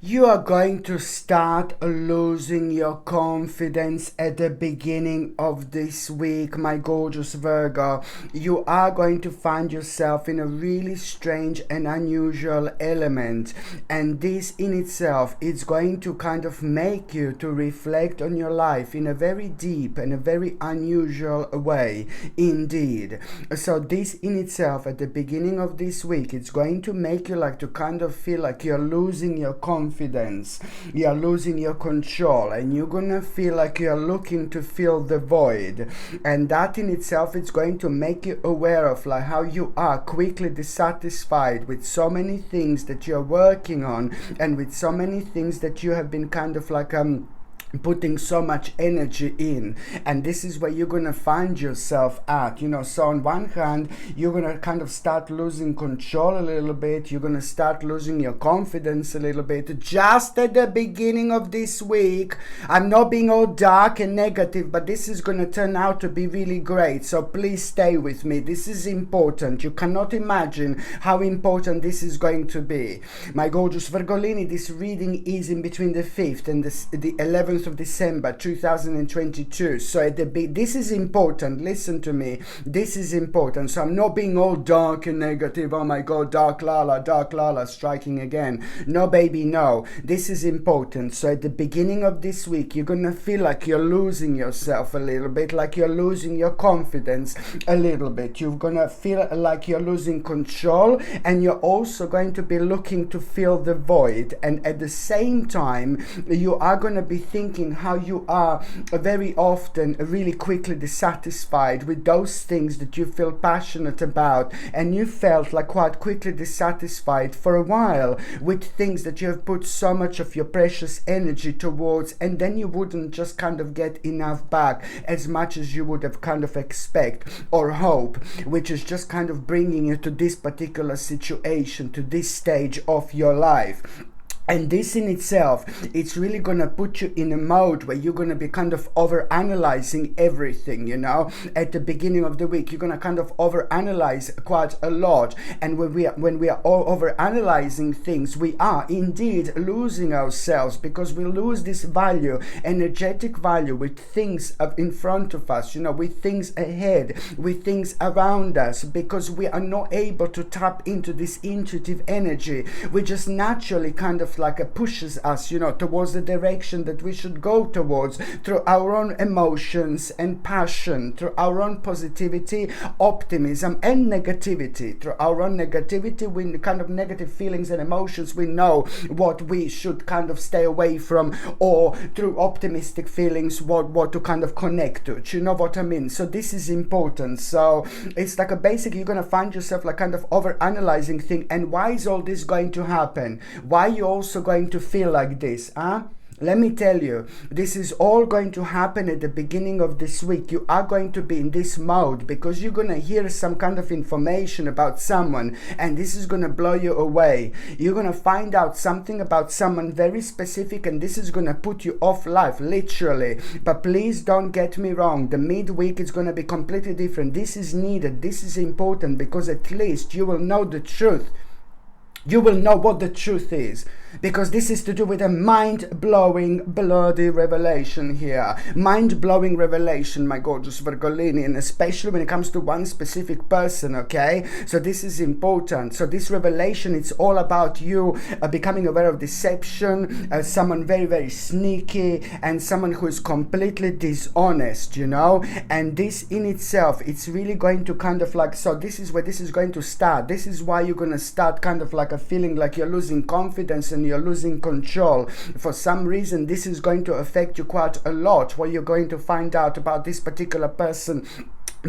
You are going to start losing your confidence at the beginning of this week, my gorgeous Virgo. You are going to find yourself in a really strange and unusual element, and this in itself is going to kind of make you to reflect on your life in a very deep and a very unusual way indeed. So this in itself at the beginning of this week, it's going to make you like to kind of feel like you're losing your confidence, you're losing your control, and you're gonna feel like you're looking to fill the void. And that in itself is going to make you aware of like how you are quickly dissatisfied with so many things that you're working on, and with so many things that you have been kind of like putting so much energy in. And this is where you're gonna find yourself at, so on one hand you're gonna kind of start losing control a little bit, you're gonna start losing your confidence a little bit just at the beginning of this week. I'm not being all dark and negative, but this is gonna turn out to be really great, so please stay with me. This is important. You cannot imagine how important this is going to be, my gorgeous Virgolini. This reading is in between the 5th and the 11th of December 2022. So this is important. Listen to me, this is important. So I'm not being all dark and negative. Oh my god, dark Lala striking again. No baby, no, this is important. So at the beginning of this week, you're gonna feel like you're losing yourself a little bit, like you're losing your confidence a little bit. You're gonna feel like you're losing control, and you're also going to be looking to fill the void. And at the same time, you are going to be thinking how you are very often really quickly dissatisfied with those things that you feel passionate about, and you felt like quite quickly dissatisfied for a while with things that you have put so much of your precious energy towards, and then you wouldn't just kind of get enough back as much as you would have kind of expect or hope, which is just kind of bringing you to this particular situation, to this stage of your life. And this in itself, it's really going to put you in a mode where you're going to be kind of over-analyzing everything, At the beginning of the week, you're going to kind of over-analyze quite a lot. And when we are all over-analyzing things, we are indeed losing ourselves, because we lose this value, energetic value, with things in front of us, with things ahead, with things around us, because we are not able to tap into this intuitive energy. We just naturally kind of like it pushes us, towards the direction that we should go towards, through our own emotions and passion, through our own positivity, optimism, and negativity. Through our own negativity, we kind of negative feelings and emotions, we know what we should kind of stay away from, or through optimistic feelings, what to kind of connect to. Do you know what I mean? So this is important. So it's like basically you're gonna find yourself like kind of over analyzing thing. And why is all this going to happen? Why you also going to feel like this, Let me tell you, this is all going to happen at the beginning of this week. You are going to be in this mode because you're going to hear some kind of information about someone, and this is going to blow you away. You're going to find out something about someone very specific, and this is going to put you off life, literally. But please don't get me wrong, the midweek is going to be completely different. This is needed, this is important, because at least you will know the truth. You will know what the truth is, because this is to do with a mind-blowing, bloody revelation here. Mind-blowing revelation, my gorgeous Virgolini, and especially when it comes to one specific person, okay? So this is important. So this revelation, it's all about you becoming aware of deception, someone very, very sneaky, and someone who is completely dishonest, And this in itself, it's really going to kind of like, so this is where this is going to start. This is why you're going to start kind of like a feeling like you're losing confidence and you're losing control. For some reason, this is going to affect you quite a lot, where you're going to find out about this particular person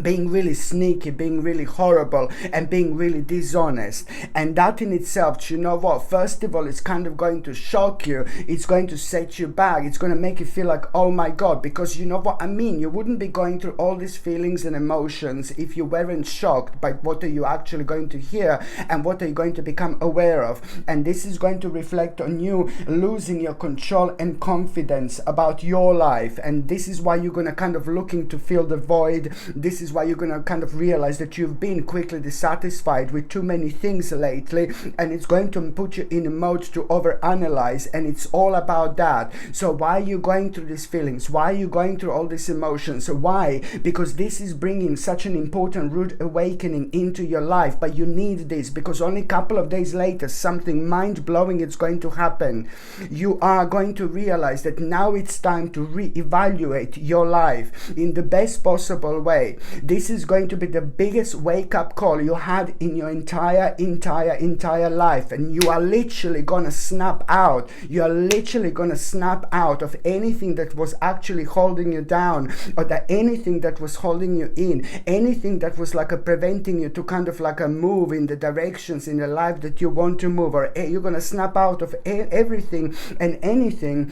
being really sneaky, being really horrible, and being really dishonest. And that in itself, you know what, first of all, it's kind of going to shock you. It's going to set you back. It's going to make you feel like, oh my god, because you know what I mean, you wouldn't be going through all these feelings and emotions if you weren't shocked by what are you actually going to hear and what are you going to become aware of. And this is going to reflect on you losing your control and confidence about your life. And this is why you're going to kind of looking to fill the void. This is why you're going to kind of realize that you've been quickly dissatisfied with too many things lately, and it's going to put you in a mode to overanalyze, and it's all about that. So why are you going through these feelings? Why are you going through all these emotions? Why? Because this is bringing such an important rude awakening into your life, but you need this, because only a couple of days later something mind-blowing is going to happen. You are going to realize that now it's time to reevaluate your life in the best possible way. This is going to be the biggest wake-up call you had in your entire life, and you are literally gonna snap out. You are literally gonna snap out of anything that was actually holding you down, or that anything that was holding you in, anything that was like preventing you to kind of like move in the directions in the life that you want to move, or you're gonna snap out of everything and anything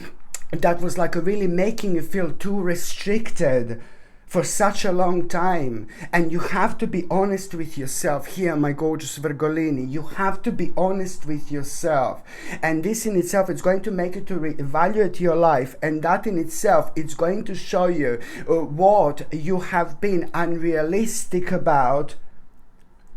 that was like really making you feel too restricted for such a long time. And you have to be honest with yourself here, my gorgeous Virgolini. You have to be honest with yourself, and this in itself is going to make you to reevaluate your life, and that in itself it's going to show you what you have been unrealistic about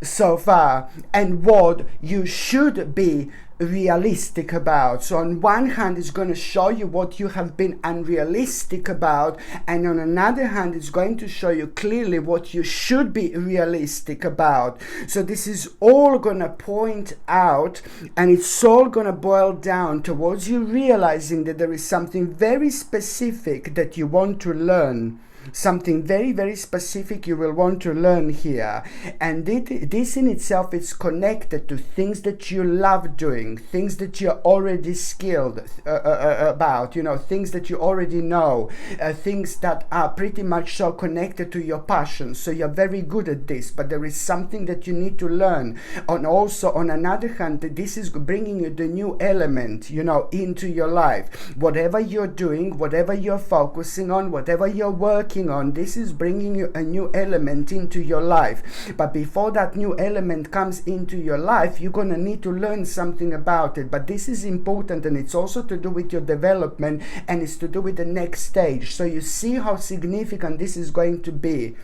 so far and what you should be realistic about. So on one hand it's going to show you what you have been unrealistic about, and on another hand it's going to show you clearly what you should be realistic about. So this is all going to point out, and it's all going to boil down towards you realizing that there is something very specific that you want to learn. Something very, very specific you will want to learn here, and this in itself is connected to things that you love doing, things that you're already skilled about, you know, things that you already know, things that are pretty much so connected to your passion. So you're very good at this, but there is something that you need to learn. And also on another hand, this is bringing you the new element, you know, into your life. Whatever you're doing, whatever you're focusing on, whatever you're working on, this is bringing you a new element into your life. But before that new element comes into your life, you're going to need to learn something about it. But this is important, and it's also to do with your development, and it's to do with the next stage. So you see how significant this is going to be,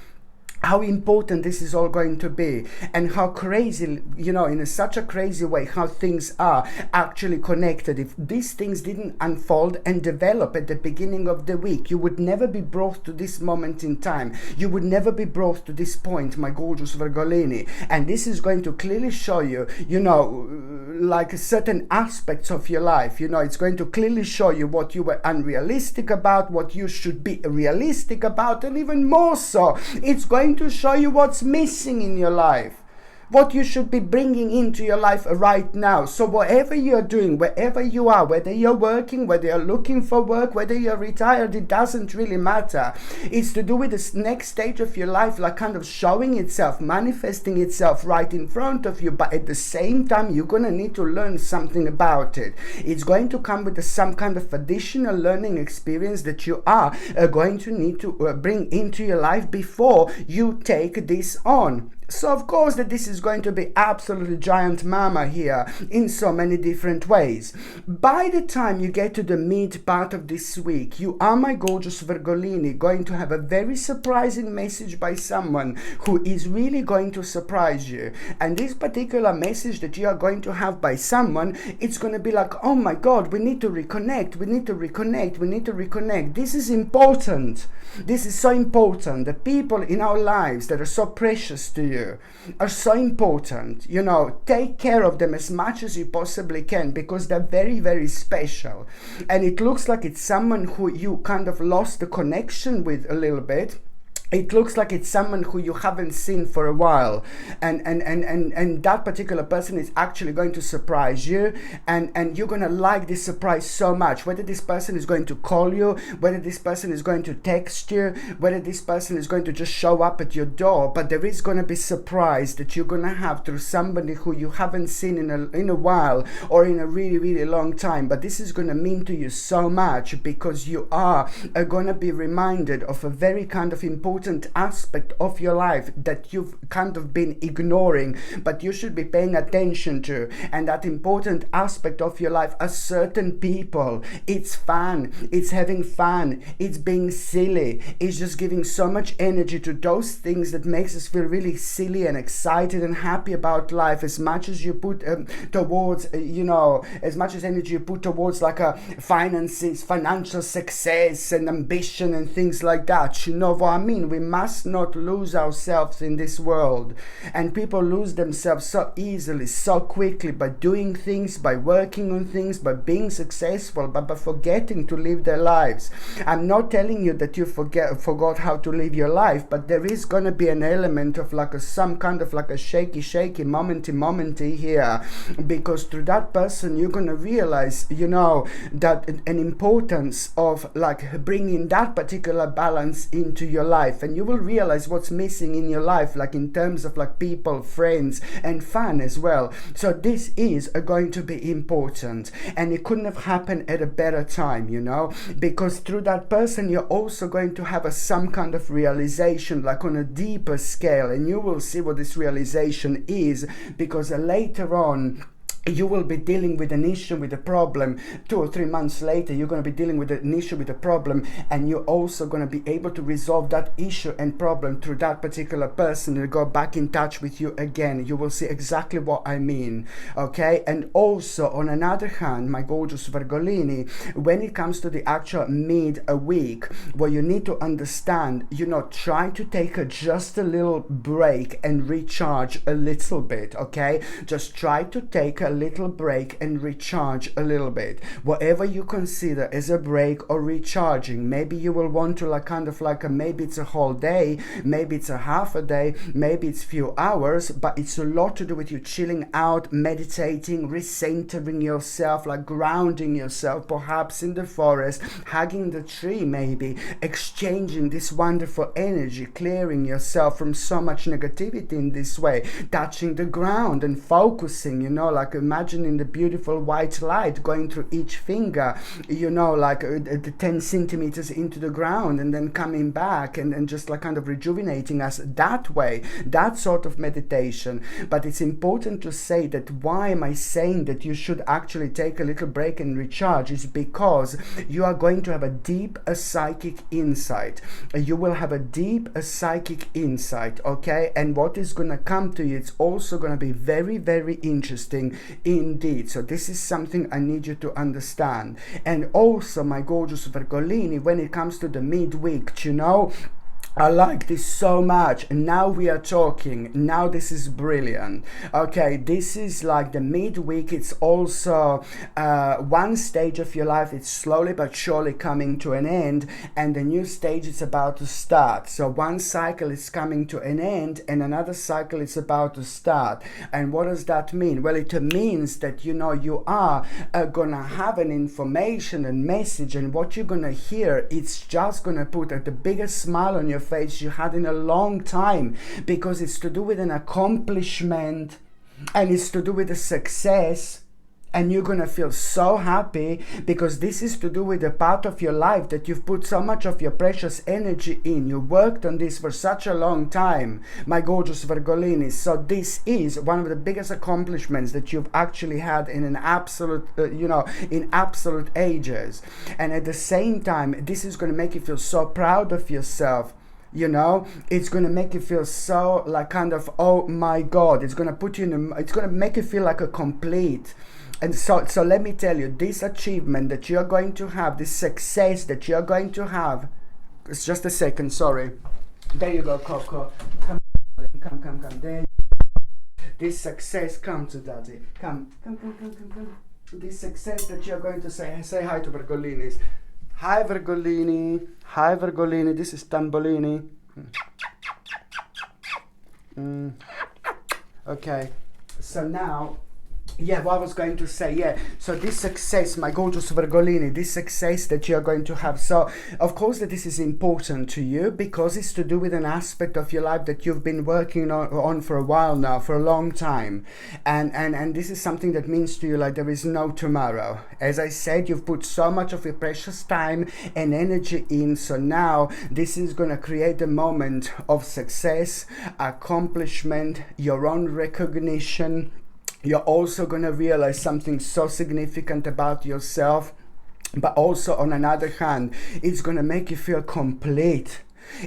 how important this is all going to be, and how crazy, you know, in such a crazy way, how things are actually connected. If these things didn't unfold and develop at the beginning of the week, you would never be brought to this moment in time. You would never be brought to this point, my gorgeous Virgolini. And this is going to clearly show you, you know, like certain aspects of your life. You know, it's going to clearly show you what you were unrealistic about, what you should be realistic about, and even more so, it's going to show you what's missing in your life, what you should be bringing into your life right now. So whatever you're doing, wherever you are, whether you're working, whether you're looking for work, whether you're retired, it doesn't really matter. It's to do with this next stage of your life, like kind of showing itself, manifesting itself right in front of you. But at the same time, you're going to need to learn something about it. It's going to come with some kind of additional learning experience that you are going to need to bring into your life before you take this on. So of course that this is going to be absolutely giant mama here in so many different ways. By the time you get to the mid part of this week, you are, my gorgeous Virgolini, going to have a very surprising message by someone who is really going to surprise you. And this particular message that you are going to have by someone, it's going to be like, oh my God, we need to reconnect, we need to reconnect, we need to reconnect. This is important. This is so important. The people in our lives that are so precious to you are so important. You know, take care of them as much as you possibly can, because they're very, very special. And it looks like it's someone who you kind of lost the connection with a little bit. It looks like it's someone who you haven't seen for a while, and that particular person is actually going to surprise you, and you're going to like this surprise so much. Whether this person is going to call you, whether this person is going to text you, whether this person is going to just show up at your door, but there is going to be surprise that you're going to have through somebody who you haven't seen in a while, or in a really, really long time. But this is going to mean to you so much, because you are going to be reminded of a very kind of important important aspect of your life that you've kind of been ignoring, but you should be paying attention to. And that important aspect of your life are certain people. It's fun, it's having fun, it's being silly, it's just giving so much energy to those things that makes us feel really silly and excited and happy about life. As much as you put towards, as much as energy you put towards like finances, financial success and ambition and things like that. You know what I mean? We must not lose ourselves in this world. And people lose themselves so easily, so quickly, by doing things, by working on things, by being successful, but by forgetting to live their lives. I'm not telling you that you forgot how to live your life, but there is going to be an element of like some kind of like a shaky momenty here, because through that person you're going to realize, that an importance of like bringing that particular balance into your life, and you will realize what's missing in your life, like in terms of like people, friends, and fun as well. So this is going to be important, and it couldn't have happened at a better time, because through that person you're also going to have some kind of realization, like on a deeper scale, and you will see what this realization is, because later on you will be dealing with an issue, with a problem. 2 or 3 months later, you're going to be dealing with an issue, with a problem, and you're also going to be able to resolve that issue and problem through that particular person and go back in touch with you again. You will see exactly what I mean, okay? And also, on another hand, my gorgeous Virgolini, when it comes to the actual mid-week, what you need to understand, try to take just a little break and recharge a little bit, okay? Just try to take a little break and recharge a little bit. Whatever you consider as a break or recharging, maybe you will want to maybe it's a whole day, maybe it's a half a day, maybe it's few hours, but it's a lot to do with you chilling out, meditating, recentering yourself, like grounding yourself, perhaps in the forest, hugging the tree, maybe exchanging this wonderful energy, clearing yourself from so much negativity in this way, touching the ground and focusing, like imagining the beautiful white light going through each finger, the 10 centimeters into the ground, and then coming back and just like kind of rejuvenating us that way, that sort of meditation. But it's important to say that why am I saying that you should actually take a little break and recharge is because you are going to have a deep psychic insight. You will have a deep psychic insight, okay? And what is going to come to you, it's also going to be very, very interesting indeed. So this is something I need you to understand. And also, my gorgeous Virgolini, when it comes to the midweek, I like this so much. Now we are talking. Now this is brilliant. Okay, this is like the midweek. It's also one stage of your life. It's slowly but surely coming to an end, and the new stage is about to start. So one cycle is coming to an end, and another cycle is about to start. And what does that mean? Well, it means that you are gonna have an information and message, and what you're gonna hear, it's just gonna put the biggest smile on your face you had in a long time, because it's to do with an accomplishment and it's to do with a success, and you're gonna feel so happy because this is to do with a part of your life that you've put so much of your precious energy in. You worked on this for such a long time, my gorgeous Virgolini. So this is one of the biggest accomplishments that you've actually had in an absolute in absolute ages. And at the same time, this is going to make you feel so proud of yourself. It's going to make you feel so like kind of, oh my God, it's going to put you it's going to make you feel like a complete. And so let me tell you, this achievement that you're going to have, this success that you're going to have, it's just a second, sorry. There you go, Coco. Come. There you go. This success, come to daddy. Come. This success that you're going to say hi to Virgolinis. Hi Virgolini, this is Tambolini. Okay, so now Yeah, what I was going to say, yeah. So this success, my gorgeous Virgolini, this success that you're going to have. So of course that this is important to you because it's to do with an aspect of your life that you've been working on for a while now, for a long time. And this is something that means to you like there is no tomorrow. As I said, you've put so much of your precious time and energy in. So now this is going to create a moment of success, accomplishment, your own recognition. You're also going to realize something so significant about yourself, but also on another hand, it's going to make you feel complete.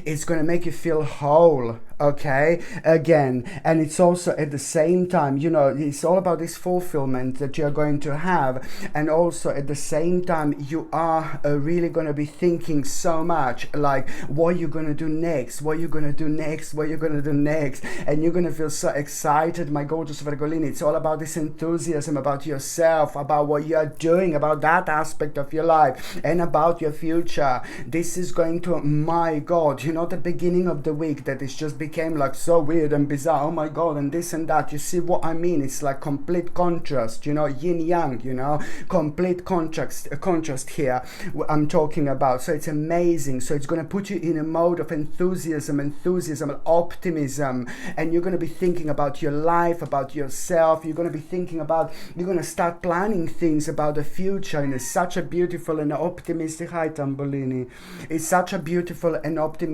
It's going to make you feel whole, okay, again. And it's also at the same time, you know, it's all about this fulfillment that you're going to have. And also at the same time, you are really going to be thinking so much like what you're going to do next, what you're going to do next, what you're going to do next. And you're going to feel so excited, my gorgeous Virgolini. It's all about this enthusiasm about yourself, about what you're doing, about that aspect of your life and about your future. This is going to, my God, you know, the beginning of the week that is just became like so weird and bizarre, oh my God, and this and that. You see what I mean? It's like complete contrast, you know, yin yang, you know, complete contrast here I'm talking about. So it's amazing. So it's going to put you in a mode of enthusiasm, optimism, and you're going to be thinking about your life, about yourself. You're going to be thinking about, you're going to start planning things about the future in such a beautiful and optimistic, hi Tambolini, it's such a beautiful and optimistic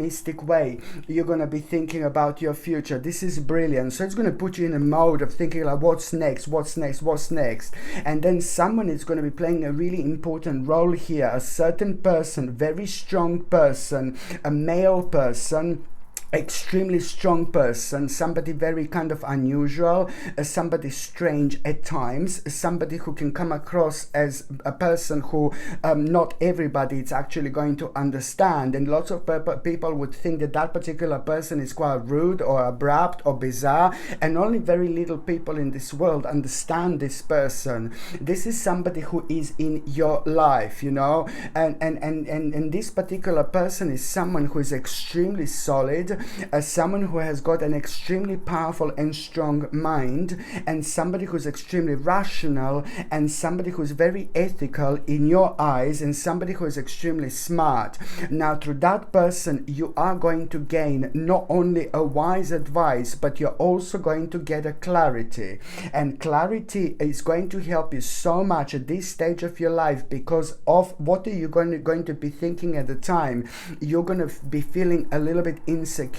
way. You're going to be thinking about your future. This is brilliant. So it's going to put you in a mode of thinking like what's next, and then someone is going to be playing a really important role here. A certain person, very strong person, a male person, extremely strong person, somebody very kind of unusual, somebody strange at times, somebody who can come across as a person who not everybody is actually going to understand, and lots of people would think that that particular person is quite rude or abrupt or bizarre, and only very little people in this world understand this person. This is somebody who is in your life, you know, and this particular person is someone who is extremely solid, as someone who has got an extremely powerful and strong mind, and somebody who's extremely rational, and somebody who's very ethical in your eyes, and somebody who is extremely smart. Now through that person you are going to gain not only a wise advice, but you're also going to get a clarity, and clarity is going to help you so much at this stage of your life because of what are you going to be thinking at the time. You're going to be feeling a little bit insecure.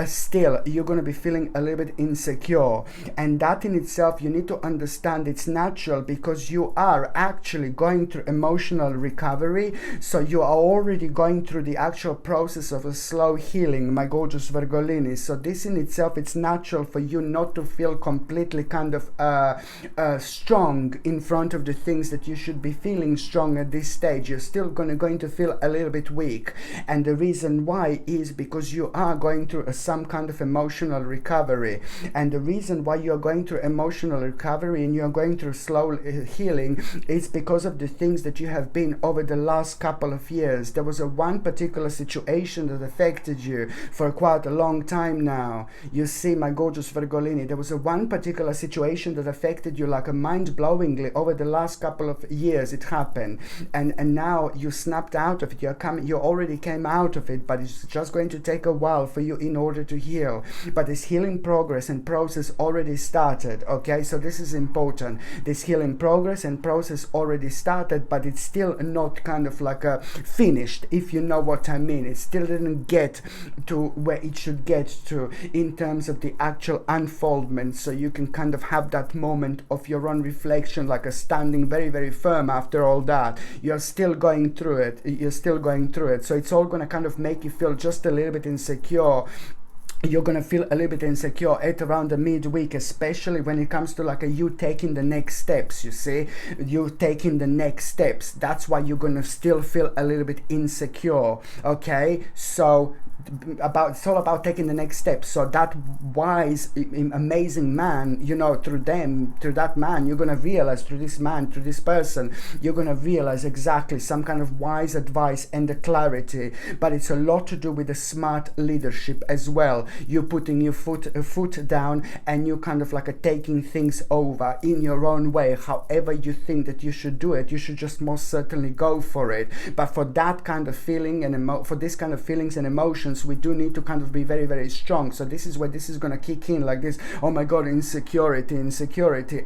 Still, you're going to be feeling a little bit insecure, and that in itself you need to understand it's natural because you are actually going through emotional recovery. So you are already going through the actual process of a slow healing, my gorgeous Virgolini. So this in itself, it's natural for you not to feel completely kind of strong in front of the things that you should be feeling strong at this stage. You're still going to feel a little bit weak, and the reason why is because you are going through some kind of emotional recovery. And the reason why you're going through emotional recovery and you're going through slow healing is because of the things that you have been over the last couple of years. There was one particular situation that affected you for quite a long time now. You see, my gorgeous Virgolini, there was one particular situation that affected you like a mind-blowingly over the last couple of years. It happened, and now you snapped out of it. You already came out of it, but it's just going to take a while for you in order to heal. But this healing progress and process already started, okay? So this is important. This healing progress and process already started, but it's still not kind of like finished, if you know what I mean. It still didn't get to where it should get to in terms of the actual unfoldment, so you can kind of have that moment of your own reflection, like a standing very, very firm after all that. You're still going through it. So it's all going to kind of make you feel just a little bit insecure. You're going to feel a little bit insecure at around the midweek, especially when it comes to like you taking the next steps. You see, you taking the next steps. That's why you're going to still feel a little bit insecure. Okay, so it's all about taking the next step. So that wise, amazing man, you know, through that man, you're gonna realize, through this man, through this person, you're gonna realize exactly some kind of wise advice and the clarity. But it's a lot to do with the smart leadership as well. You're putting your foot down, and you kind of like taking things over in your own way. However you think that you should do it, you should just most certainly go for it. But for that kind of feeling and for this kind of feelings and emotions, we do need to kind of be very, very strong. So this is where this is going to kick in, like this, oh my god, insecurity,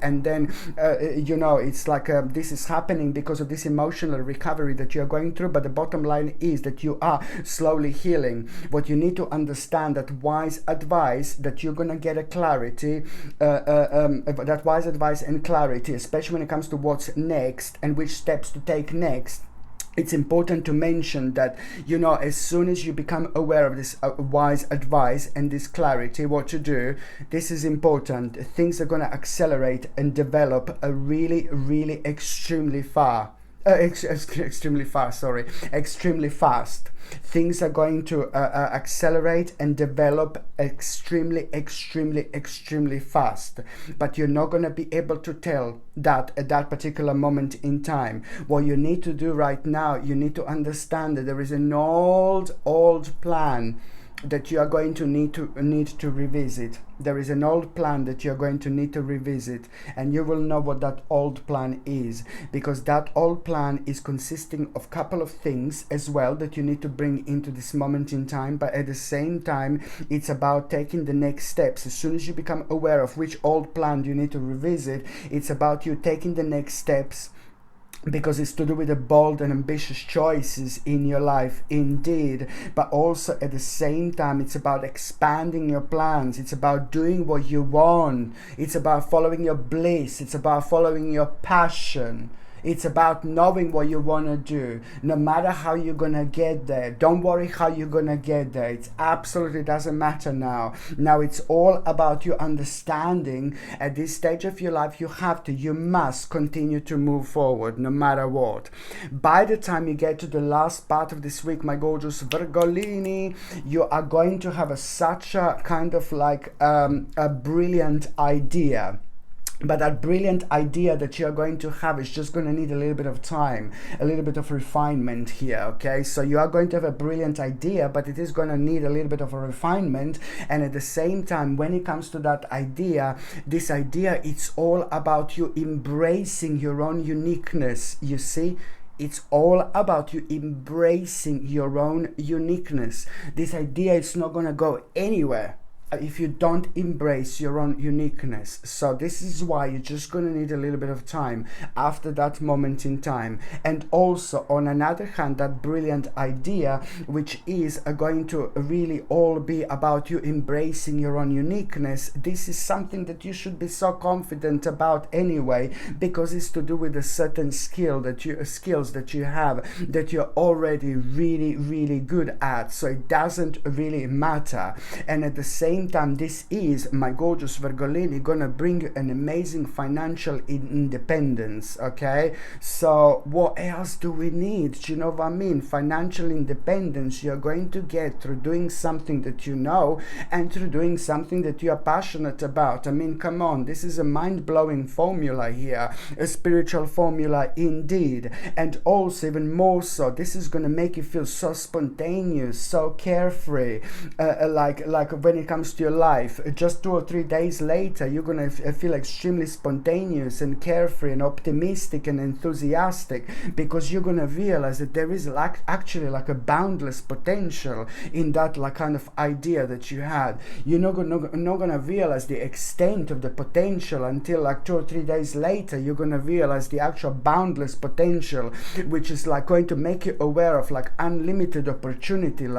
and then you know, it's like this is happening because of this emotional recovery that you're going through. But the bottom line is that you are slowly healing. What you need to understand, that wise advice, that you're going to get a clarity, that wise advice and clarity, especially when it comes to what's next and which steps to take next. It's important to mention that, you know, as soon as you become aware of this wise advice and this clarity, what to do, this is important. Things are going to accelerate and develop a really, really extremely fast. Things are going to accelerate and develop extremely fast. But you're not going to be able to tell that at that particular moment in time. What you need to do right now, you need to understand that there is an old plan that you are going to need to revisit. There is an old plan that you're going to need to revisit, and you will know what that old plan is, because that old plan is consisting of a couple of things as well that you need to bring into this moment in time. But at the same time, it's about taking the next steps. As soon as you become aware of which old plan you need to revisit, it's about you taking the next steps, because it's to do with the bold and ambitious choices in your life, indeed. But also at the same time, it's about expanding your plans. It's about doing what you want. It's about following your bliss. It's about following your passion. It's about knowing what you want to do, no matter how you're going to get there. Don't worry how you're going to get there. It absolutely doesn't matter now. Now it's all about you understanding at this stage of your life, you must continue to move forward no matter what. By the time you get to the last part of this week, my gorgeous Virgolini, you are going to have such a kind of like a brilliant idea. But that brilliant idea that you're going to have is just going to need a little bit of time, a little bit of refinement here, okay? So you are going to have a brilliant idea, but it is going to need a little bit of a refinement. And at the same time, when it comes to that idea, this idea, it's all about you embracing your own uniqueness, you see? It's all about you embracing your own uniqueness. This idea is not going to go anywhere if you don't embrace your own uniqueness. So this is why you're just going to need a little bit of time after that moment in time. And also, on another hand, that brilliant idea, which is going to really all be about you embracing your own uniqueness, this is something that you should be so confident about anyway, because it's to do with a certain skills that you have, that you're already really, really good at. So it doesn't really matter. And at the same time, this is, my gorgeous Virgolini, gonna bring you an amazing financial independence, okay? So what else do we need? Do you know what I mean? Financial independence you're going to get through doing something that you know, and through doing something that you are passionate about. I mean, come on, this is a mind-blowing formula here, a spiritual formula indeed. And also, even more so, this is gonna make you feel so spontaneous, so carefree, like when it comes to your life. Just 2 or 3 days later, you're gonna feel extremely spontaneous and carefree and optimistic and enthusiastic, because you're gonna realize that there is actually like a boundless potential in that like kind of idea that you had. You're not gonna realize the extent of the potential until like 2 or 3 days later. You're gonna realize the actual boundless potential, which is like going to make you aware of like unlimited opportunities,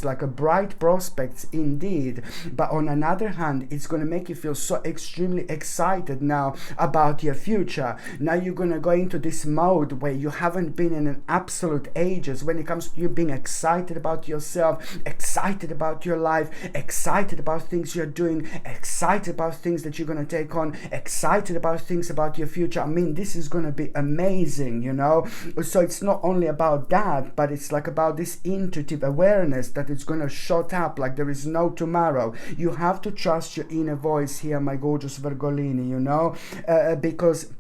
like a bright prospects indeed. indeed. But on another hand, it's going to make you feel so extremely excited now about your future. Now you're going to go into this mode where you haven't been in an absolute ages when it comes to you being excited about yourself, excited about your life, excited about things you're doing, excited about things that you're going to take on, excited about things about your future. I mean, this is going to be amazing, you know. So it's not only about that, but it's like about this intuitive awareness that it's going to shut up like there is no tomorrow. You have to trust your inner voice here, my gorgeous Virgolini, you know, because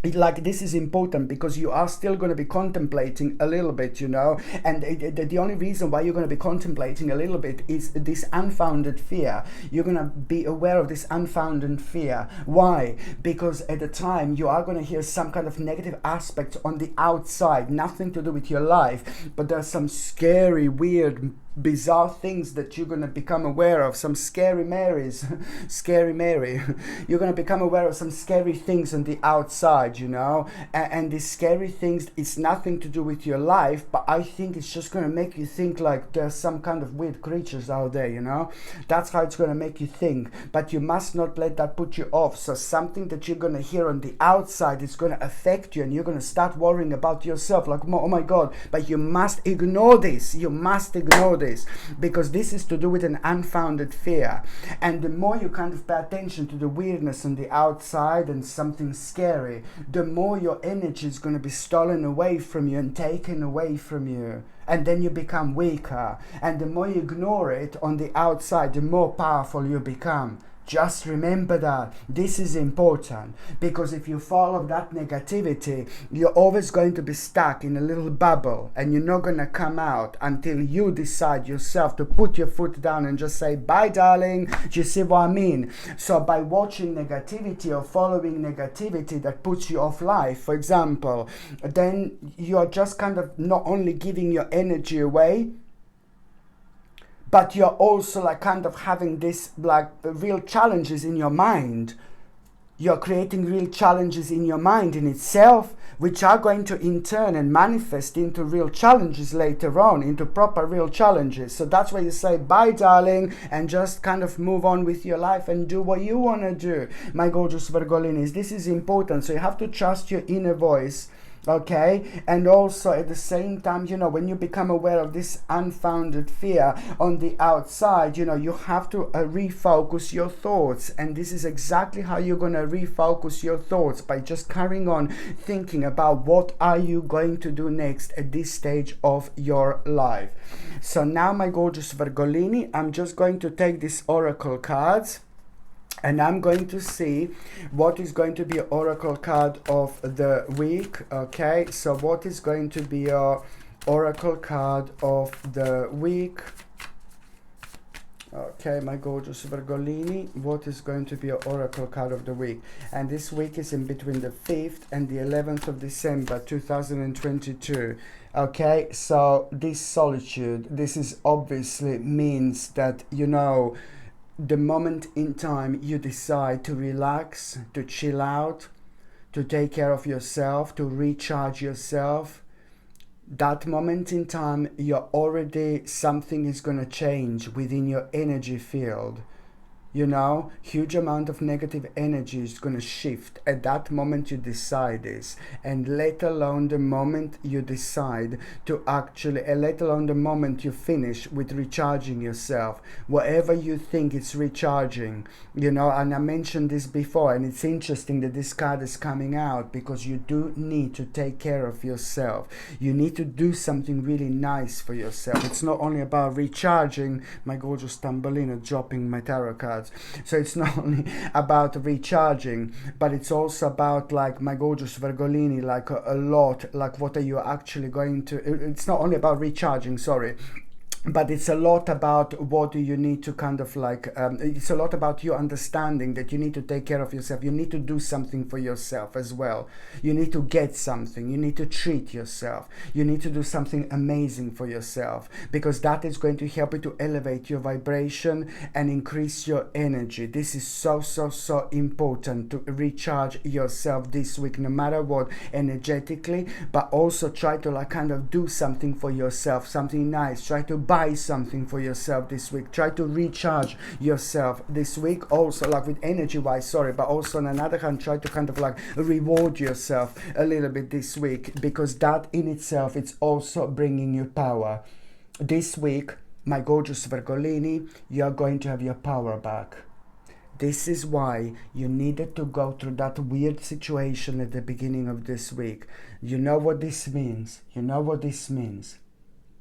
this is important, because you are still going to be contemplating a little bit, you know, and the only reason why you're going to be contemplating a little bit is this unfounded fear. You're going to be aware of this unfounded fear. Why? Because at the time you are going to hear some kind of negative aspects on the outside, nothing to do with your life, but there's some scary, weird, bizarre things that you're going to become aware of, some scary Marys, scary Mary. You're going to become aware of some scary things on the outside, you know, and these scary things, it's nothing to do with your life, but I think it's just going to make you think like there's some kind of weird creatures out there, you know. That's how it's going to make you think, but you must not let that put you off. So something that you're going to hear on the outside is going to affect you, and you're going to start worrying about yourself like, oh my God, but you must ignore this. You must ignore this, because this is to do with an unfounded fear. And the more you kind of pay attention to the weirdness on the outside and something scary, the more your energy is going to be stolen away from you and taken away from you. And then you become weaker. And the more you ignore it on the outside, the more powerful you become. Just remember that. This is important, because if you follow that negativity, you're always going to be stuck in a little bubble, and you're not going to come out until you decide yourself to put your foot down and just say, bye darling. Do you see what I mean? So by watching negativity or following negativity that puts you off life, for example, then you're just kind of not only giving your energy away, but you're also like kind of having this like real challenges in your mind. You're creating real challenges in your mind in itself, which are going to in turn and manifest into real challenges later on, into proper real challenges. So that's why you say, bye darling, and just kind of move on with your life and do what you want to do, my gorgeous Virgolinis. This is important. So you have to trust your inner voice. Okay, and also at the same time, you know, when you become aware of this unfounded fear on the outside, you know, you have to refocus your thoughts. And this is exactly how you're going to refocus your thoughts, by just carrying on thinking about what are you going to do next at this stage of your life. So now, my gorgeous Virgolini, I'm just going to take these oracle cards, and I'm going to see what is going to be an oracle card of the week. Okay, so what is going to be your oracle card of the week? Okay, my gorgeous Virgolini, what is going to be your oracle card of the week? And this week is in between the 5th and the 11th of December 2022. Okay, so this solitude, this is obviously means that, you know, the moment in time you decide to relax, to chill out, to take care of yourself, to recharge yourself, that moment in time, you're already, something is going to change within your energy field. You know, huge amount of negative energy is going to shift at that moment you decide this, and let alone the moment you decide to actually, let alone the moment you finish with recharging yourself, whatever you think it's recharging, you know. And I mentioned this before, and it's interesting that this card is coming out, because you do need to take care of yourself. You need to do something really nice for yourself. It's not only about recharging, my gorgeous Tambolina dropping my tarot cards. So it's not only about recharging, but it's also about, like, my gorgeous Virgolini, like a lot, like what are you actually going to, it's not only about recharging, sorry, but it's a lot about what do you need to kind of like, it's a lot about you understanding that you need to take care of yourself. You need to do something for yourself as well. You need to get something. You need to treat yourself. You need to do something amazing for yourself, because that is going to help you to elevate your vibration and increase your energy. This is so, so, so important to recharge yourself this week, no matter what, energetically, but also try to like kind of do something for yourself, something nice. Try to buy something for yourself this week. Try to recharge yourself this week. Also, like with energy wise, sorry, but also on another hand, try to kind of like reward yourself a little bit this week, because that in itself, it's also bringing you power. This week, my gorgeous Virgolini, you're going to have your power back. This is why you needed to go through that weird situation at the beginning of this week. You know what this means. You know what this means.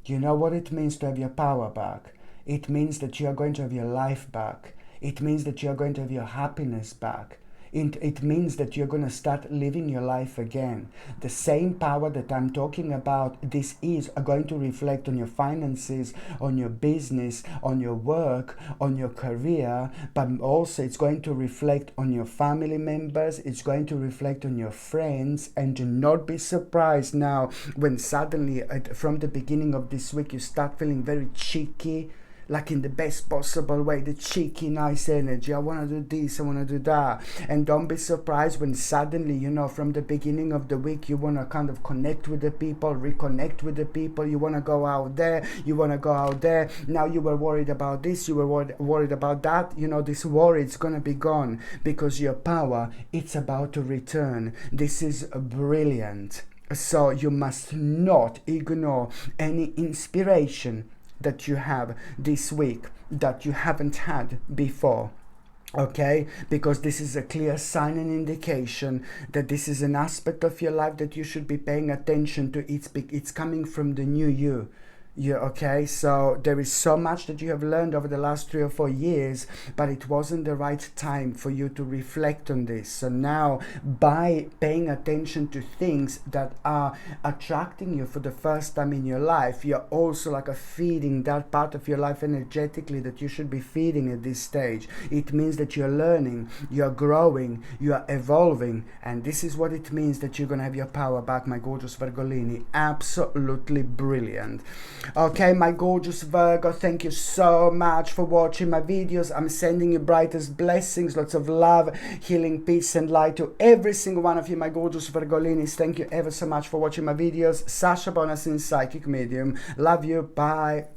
You know what it means to have your power back. It means that you are going to have your life back. It means that you are going to have your happiness back. It means that you're going to start living your life again. The same power that I'm talking about, this is going to reflect on your finances, on your business, on your work, on your career, but also it's going to reflect on your family members, it's going to reflect on your friends. And do not be surprised now when suddenly from the beginning of this week you start feeling very cheeky, like in the best possible way, the cheeky, nice energy. I want to do this, I want to do that. And don't be surprised when suddenly, you know, from the beginning of the week, you want to kind of connect with the people, reconnect with the people. You want to go out there, you want to go out there. Now you were worried about this, you were worried about that. You know, this worry is going to be gone, because your power, it's about to return. This is brilliant. So you must not ignore any inspiration that you have this week that you haven't had before. Okay, because this is a clear sign and indication that this is an aspect of your life that you should be paying attention to. It's coming from the new you. Yeah, okay, so there is so much that you have learned over the last 3 or 4 years, but it wasn't the right time for you to reflect on this. So now, by paying attention to things that are attracting you for the first time in your life, you're also like feeding that part of your life energetically that you should be feeding at this stage. It means that you're learning, you're growing, you are evolving, and this is what it means that you're going to have your power back, my gorgeous Virgolini. Absolutely brilliant. Okay, my gorgeous Virgo, thank you so much for watching my videos. I'm sending you brightest blessings, lots of love, healing, peace and light to every single one of you, my gorgeous Virgolinis. Thank you ever so much for watching my videos. Sasha Bonasin, Psychic Medium. Love you. Bye.